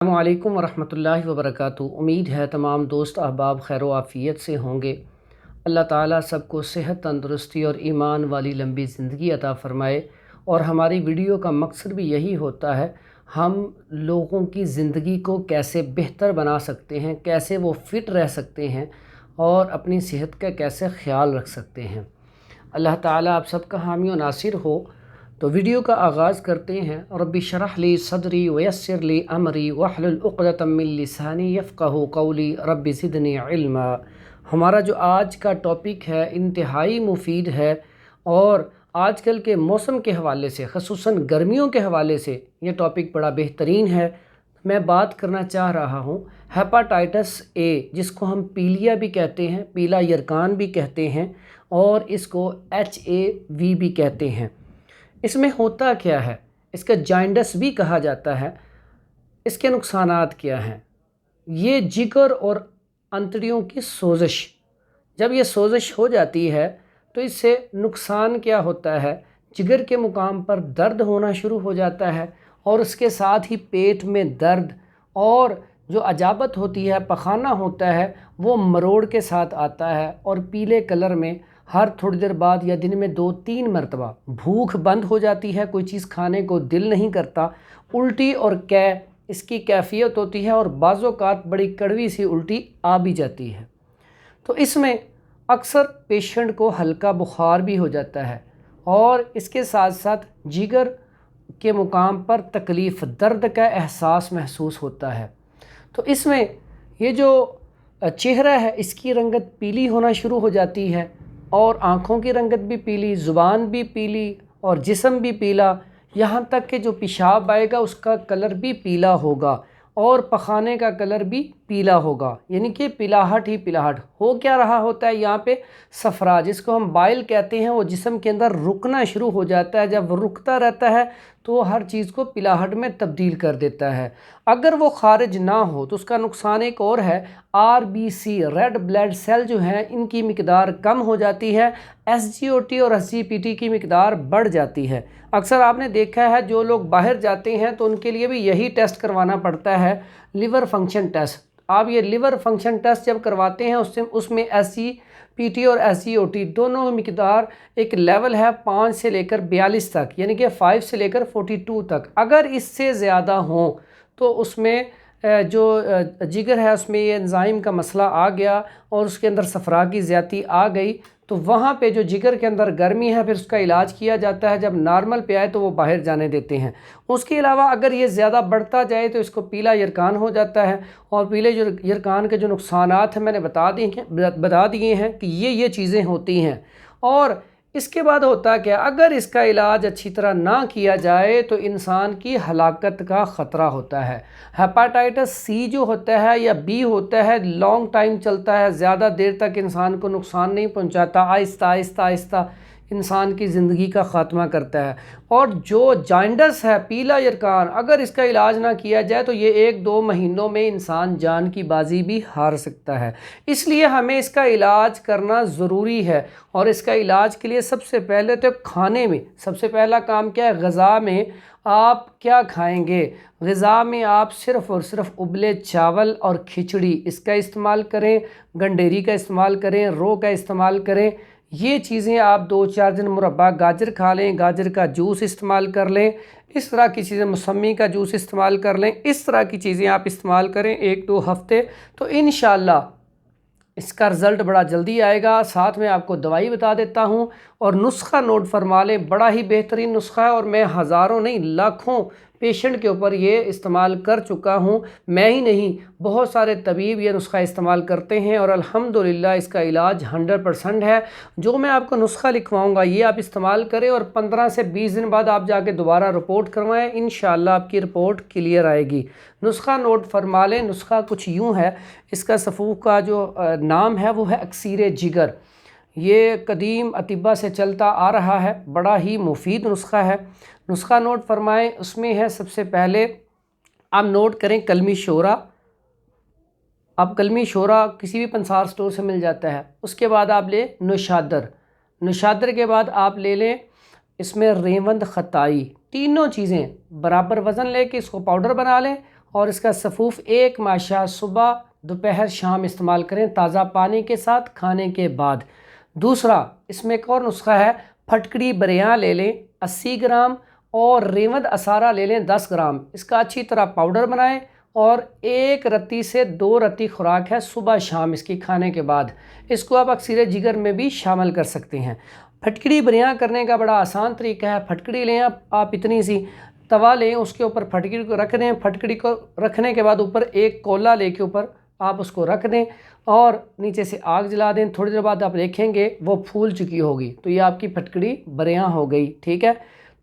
السلام علیکم ورحمۃ اللہ وبرکاتہ۔ امید ہے تمام دوست احباب خیر و عافیت سے ہوں گے۔ اللہ تعالیٰ سب کو صحت، تندرستی اور ایمان والی لمبی زندگی عطا فرمائے۔ اور ہماری ویڈیو کا مقصد بھی یہی ہوتا ہے، ہم لوگوں کی زندگی کو کیسے بہتر بنا سکتے ہیں، کیسے وہ فٹ رہ سکتے ہیں اور اپنی صحت کا کیسے خیال رکھ سکتے ہیں۔ اللہ تعالیٰ آپ سب کا حامی و ناصر ہو۔ تو ویڈیو کا آغاز کرتے ہیں۔ رب اشرح لی صدری ویسر لی امری واحلل عقدۃ من لسانی یفقہوا قولی رب زدنی علما۔ ہمارا جو آج کا ٹاپک ہے انتہائی مفید ہے، اور آج کل کے موسم کے حوالے سے، خصوصاً گرمیوں کے حوالے سے یہ ٹاپک بڑا بہترین ہے۔ میں بات کرنا چاہ رہا ہوں ہیپاٹائٹس اے، جس کو ہم پیلیا بھی کہتے ہیں، پیلا یرکان بھی کہتے ہیں، اور اس کو HIV بھی کہتے ہیں۔ اس میں ہوتا کیا ہے؟ اس کا جائنڈس بھی کہا جاتا ہے۔ اس کے نقصانات کیا ہیں؟ یہ جگر اور انتڑیوں کی سوزش، جب یہ سوزش ہو جاتی ہے تو اس سے نقصان کیا ہوتا ہے؟ جگر کے مقام پر درد ہونا شروع ہو جاتا ہے، اور اس کے ساتھ ہی پیٹ میں درد، اور جو اجابت ہوتی ہے، پخانہ ہوتا ہے، وہ مروڑ کے ساتھ آتا ہے، اور پیلے کلر میں ہر تھوڑی دیر بعد یا دن میں 2-3 مرتبہ بھوک بند ہو جاتی ہے، کوئی چیز کھانے کو دل نہیں کرتا، الٹی اور اس کی کیفیت ہوتی ہے، اور بعض اوقات بڑی کڑوی سی الٹی آ بھی جاتی ہے۔ تو اس میں اکثر پیشنٹ کو ہلکا بخار بھی ہو جاتا ہے، اور اس کے ساتھ ساتھ جگر کے مقام پر تکلیف، درد کا احساس محسوس ہوتا ہے۔ تو اس میں یہ جو چہرہ ہے، اس کی رنگت پیلی ہونا شروع ہو جاتی ہے، اور آنکھوں کی رنگت بھی پیلی، زبان بھی پیلی، اور جسم بھی پیلا، یہاں تک کہ جو پیشاب آئے گا اس کا کلر بھی پیلا ہوگا، اور پخانے کا کلر بھی پیلا ہوگا، یعنی کہ پلاہٹ ہی پلاہٹ ہو کیا رہا ہوتا ہے یہاں پہ؟ صفرا، جس کو ہم بائل کہتے ہیں، وہ جسم کے اندر رکنا شروع ہو جاتا ہے۔ جب وہ رکتا رہتا ہے تو وہ ہر چیز کو پلاہٹ میں تبدیل کر دیتا ہے۔ اگر وہ خارج نہ ہو تو اس کا نقصان ایک اور ہے، RBC ریڈ بلڈ سیل جو ہیں، ان کی مقدار کم ہو جاتی ہے، SGOT اور SGPT کی مقدار بڑھ جاتی ہے۔ اکثر آپ نے دیکھا ہے جو لوگ باہر جاتے ہیں تو ان کے لیے بھی یہی ٹیسٹ کروانا پڑتا ہے، لیور فنکشن ٹیسٹ۔ آپ یہ لیور فنکشن ٹیسٹ جب کرواتے ہیں اس میں SGPT اور SGOT دونوں مقدار ایک لیول ہے 5 سے لے کر 42 تک، یعنی کہ 5 سے لے کر 42 تک۔ اگر اس سے زیادہ ہوں تو اس میں جو جگر ہے اس میں یہ انزائم کا مسئلہ آ گیا، اور اس کے اندر صفرا کی زیادتی آ گئی، تو وہاں پہ جو جگر کے اندر گرمی ہے پھر اس کا علاج کیا جاتا ہے۔ جب نارمل پہ آئے تو وہ باہر جانے دیتے ہیں۔ اس کے علاوہ اگر یہ زیادہ بڑھتا جائے تو اس کو پیلا یرکان ہو جاتا ہے، اور پیلے یرکان کے جو نقصانات ہیں میں نے بتا دیے ہیں کہ یہ چیزیں ہوتی ہیں۔ اور اس کے بعد ہوتا کیا؟ اگر اس کا علاج اچھی طرح نہ کیا جائے تو انسان کی ہلاکت کا خطرہ ہوتا ہے۔ ہیپاٹائٹس C جو ہوتا ہے یا B ہوتا ہے، لانگ ٹائم چلتا ہے، زیادہ دیر تک انسان کو نقصان نہیں پہنچاتا، آہستہ آہستہ آہستہ انسان کی زندگی کا خاتمہ کرتا ہے۔ اور جو جائنڈس ہے، پیلا یرکان، اگر اس کا علاج نہ کیا جائے تو یہ 1-2 مہینوں میں انسان جان کی بازی بھی ہار سکتا ہے۔ اس لیے ہمیں اس کا علاج کرنا ضروری ہے، اور اس کا علاج کے لیے سب سے پہلے تو کھانے میں سب سے پہلا کام کیا ہے؟ غذا میں آپ کیا کھائیں گے؟ غذا میں آپ صرف اور صرف ابلے چاول اور کھچڑی اس کا استعمال کریں، گنڈیری کا استعمال کریں، رو کا استعمال کریں۔ یہ چیزیں آپ 2-4 دن مربع گاجر کھا لیں، گاجر کا جوس استعمال کر لیں، اس طرح کی چیزیں، موسمی کا جوس استعمال کر لیں، اس طرح کی چیزیں آپ استعمال کریں 1-2 ہفتے، تو انشاءاللہ اس کا رزلٹ بڑا جلدی آئے گا۔ ساتھ میں آپ کو دوائی بتا دیتا ہوں، اور نسخہ نوٹ فرما لیں، بڑا ہی بہترین نسخہ ہے، اور میں ہزاروں نہیں لاکھوں پیشنٹ کے اوپر یہ استعمال کر چکا ہوں۔ میں ہی نہیں، بہت سارے طبیب یہ نسخہ استعمال کرتے ہیں، اور الحمدللہ اس کا علاج 100% ہے۔ جو میں آپ کو نسخہ لکھواؤں گا یہ آپ استعمال کریں، اور 15 سے 20 دن بعد آپ جا کے دوبارہ رپورٹ کروائیں، انشاءاللہ آپ کی رپورٹ کلیئر آئے گی۔ نسخہ نوٹ فرما لیں، نسخہ کچھ یوں ہے، اس کا سفوف کا جو نام ہے وہ ہے اکسیر جگر۔ یہ قدیم اطباء سے چلتا آ رہا ہے، بڑا ہی مفید نسخہ ہے۔ نسخہ نوٹ فرمائیں، اس میں ہے سب سے پہلے آپ نوٹ کریں کلمی شورا۔ اب کلمی شورا کسی بھی پنسار سٹور سے مل جاتا ہے۔ اس کے بعد آپ لیں نوشادر، نوشادر کے بعد آپ لے لیں اس میں ریوند خطائی، تینوں چیزیں برابر وزن لے کے اس کو پاؤڈر بنا لیں، اور اس کا سفوف 1 ماشا صبح دوپہر شام استعمال کریں تازہ پانی کے ساتھ کھانے کے بعد۔ دوسرا اس میں ایک اور نسخہ ہے، پھٹکڑی بریاں لے لیں 80 گرام اور ریوند اسارہ لے لیں 10 گرام، اس کا اچھی طرح پاؤڈر بنائیں اور 1 رتی سے 2 رتی خوراک ہے صبح شام اس کی کھانے کے بعد۔ اس کو آپ اکسیر جگر میں بھی شامل کر سکتے ہیں۔ پھٹکڑی بریاں کرنے کا بڑا آسان طریقہ ہے، پھٹکڑی لیں آپ اتنی سی، توا لیں، اس کے اوپر پھٹکڑی کو رکھ دیں، پھٹکڑی کو رکھنے کے بعد اوپر ایک کولا لے کے اوپر آپ اس کو رکھ دیں اور نیچے سے آگ جلا دیں، تھوڑی دیر بعد آپ دیکھیں گے وہ پھول چکی ہوگی، تو یہ آپ کی پھٹکڑی بریاں ہو گئی، ٹھیک ہے۔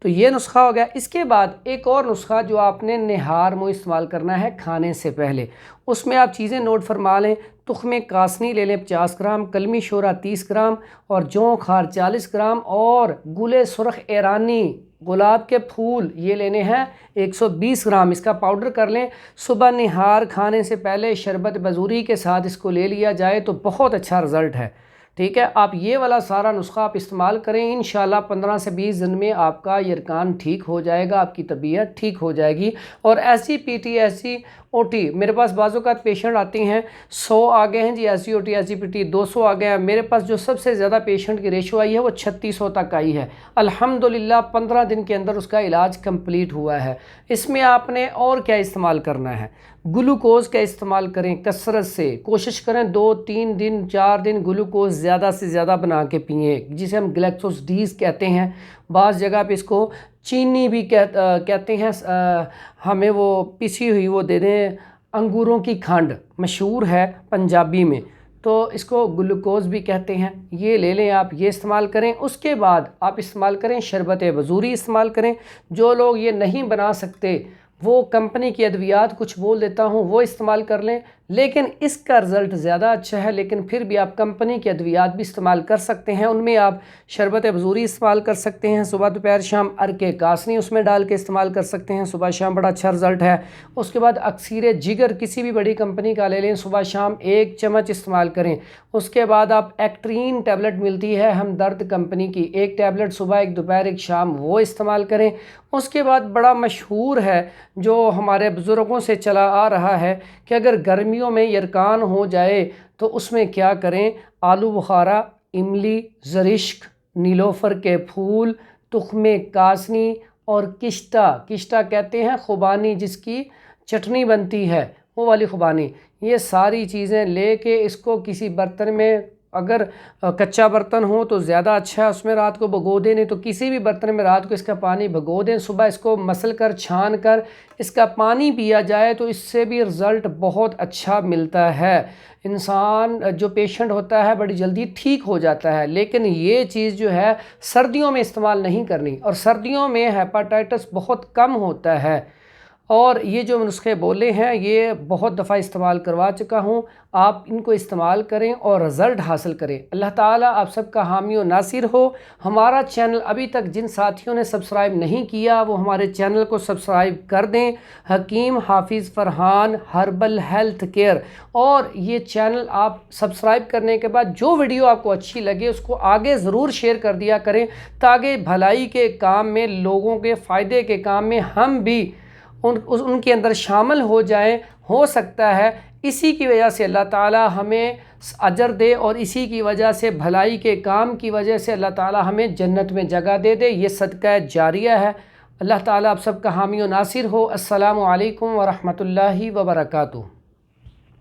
تو یہ نسخہ ہو گیا۔ اس کے بعد ایک اور نسخہ جو آپ نے نہار منہ استعمال کرنا ہے کھانے سے پہلے، اس میں آپ چیزیں نوٹ فرما لیں۔ تخم کاسنی لے لیں 50 گرام، کلمی شورہ 30 گرام اور جوں خار 40 گرام اور گل سرخ ایرانی گلاب کے پھول یہ لینے ہیں 120 گرام، اس کا پاؤڈر کر لیں۔ صبح نہار کھانے سے پہلے شربت بزوری کے ساتھ اس کو لے لیا جائے تو بہت اچھا رزلٹ ہے، ٹھیک ہے۔ آپ یہ والا سارا نسخہ آپ استعمال کریں، انشاءاللہ 15 سے 20 دن میں آپ کا یرکان ٹھیک ہو جائے گا، آپ کی طبیعت ٹھیک ہو جائے گی۔ اور ایسی پی ٹی ایسی او ٹی، میرے پاس بعض اوقات پیشنٹ آتے ہیں 100 آ گئے ہیں جی، ایسی او ٹی ایسی پی ٹی 200 آ گئے ہیں، میرے پاس جو سب سے زیادہ پیشنٹ کی ریشو آئی ہے وہ 3600 تک آئی ہے، الحمدللہ 15 دن کے اندر اس کا علاج کمپلیٹ ہوا ہے۔ اس میں آپ نے اور کیا استعمال کرنا ہے، گلوکوز کا استعمال کریں کثرت سے، کوشش کریں 2 3 دن 4 دن گلوکوز زیادہ سے زیادہ بنا کے پئیں، جسے ہم گلیکسوسڈیز کہتے ہیں، بعض جگہ پہ اس کو چینی بھی کہتے ہیں۔ ہمیں وہ پسی ہوئی وہ دے دیں، انگوروں کی کھنڈ مشہور ہے پنجابی میں، تو اس کو گلوکوز بھی کہتے ہیں، یہ لے لیں آپ، یہ استعمال کریں۔ اس کے بعد آپ استعمال کریں شربت بزوری استعمال کریں۔ جو لوگ یہ نہیں بنا سکتے وہ کمپنی کی ادویات کچھ بول دیتا ہوں وہ استعمال کر لیں، لیکن اس کا رزلٹ زیادہ اچھا ہے، لیکن پھر بھی آپ کمپنی کی ادویات بھی استعمال کر سکتے ہیں۔ ان میں آپ شربت بزوری استعمال کر سکتے ہیں، صبح دوپہر شام ارک کاسنی اس میں ڈال کے استعمال کر سکتے ہیں، صبح شام بڑا اچھا رزلٹ ہے۔ اس کے بعد اکسیر جگر کسی بھی بڑی کمپنی کا لے لیں، صبح شام 1 چمچ استعمال کریں۔ اس کے بعد آپ ایکٹرین ٹیبلٹ ملتی ہے ہمدرد کمپنی کی، 1 ٹیبلٹ صبح 1 دوپہر 1 شام وہ استعمال کریں۔ اس کے بعد بڑا مشہور ہے جو ہمارے بزرگوں سے چلا آ رہا ہے کہ اگر گرمیوں میں یرکان ہو جائے تو اس میں کیا کریں، آلو بخارا، املی، زرشک، نیلوفر کے پھول، تخم کاسنی اور کشتہ کہتے ہیں خوبانی، جس کی چٹنی بنتی ہے وہ والی خوبانی، یہ ساری چیزیں لے کے اس کو کسی برتن میں، اگر کچا برتن ہو تو زیادہ اچھا ہے، اس میں رات کو بھگو دیں، نہیں تو کسی بھی برتن میں رات کو اس کا پانی بھگو دیں، صبح اس کو مسل کر چھان کر اس کا پانی پیا جائے تو اس سے بھی رزلٹ بہت اچھا ملتا ہے۔ انسان جو پیشنٹ ہوتا ہے بڑی جلدی ٹھیک ہو جاتا ہے، لیکن یہ چیز جو ہے سردیوں میں استعمال نہیں کرنی، اور سردیوں میں ہیپاٹائٹس بہت کم ہوتا ہے۔ اور یہ جو نسخے بولے ہیں یہ بہت دفعہ استعمال کروا چکا ہوں، آپ ان کو استعمال کریں اور رزلٹ حاصل کریں۔ اللہ تعالیٰ آپ سب کا حامی و ناصر ہو۔ ہمارا چینل ابھی تک جن ساتھیوں نے سبسکرائب نہیں کیا وہ ہمارے چینل کو سبسکرائب کر دیں، حکیم حافظ فرحان ہربل ہیلتھ کیئر، اور یہ چینل آپ سبسکرائب کرنے کے بعد جو ویڈیو آپ کو اچھی لگے اس کو آگے ضرور شیئر کر دیا کریں، تاکہ بھلائی کے کام میں، لوگوں کے فائدے کے کام میں ہم بھی ان کے اندر شامل ہو جائیں۔ ہو سکتا ہے اسی کی وجہ سے اللہ تعالیٰ ہمیں اجر دے، اور اسی کی وجہ سے بھلائی کے کام کی وجہ سے اللہ تعالیٰ ہمیں جنت میں جگہ دے دے، یہ صدقہ جاریہ ہے۔ اللہ تعالیٰ آپ سب کا حامی و ناصر ہو۔ السلام علیکم ورحمۃ اللہ وبرکاتہ۔